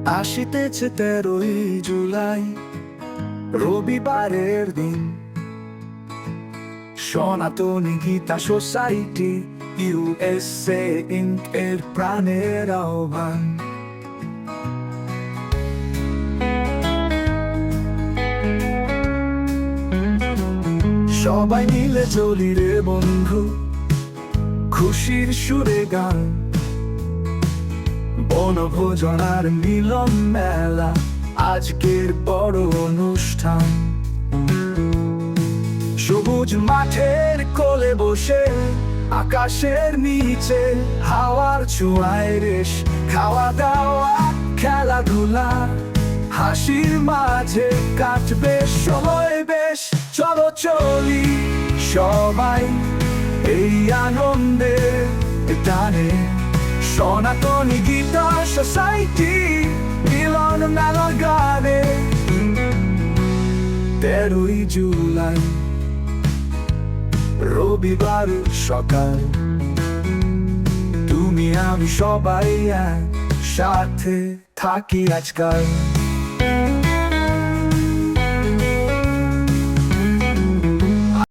আসিতেছে 13ই জুলাই, রবিবারের দিন। সনাতনী গীতা সোসাইটি USA ইনক এর প্রাণের আহ্বান। সবাই মিলে চলি রে বন্ধু, খুশির সুরে গান। বনভোজন আর মিলন মেলা আজকের বড় অনুষ্ঠান। সবুজ মাঠের কোলে বসে, আকাশের নিচে হাওয়ার ছোঁয়ায় রেশ, খাওয়া দাওয়া খেলাধুলা, হাসির মাঝে কাটবে সময় বেশ। চলো চলি সবাই এই আনন্দের টানে, সনাতনী গীতা সোসাইটি মিলন মেলা গানে। 13ই জুলাই রবিবার সকাল, তুমি আমি সবাই একসাথে থাকি আজকাল।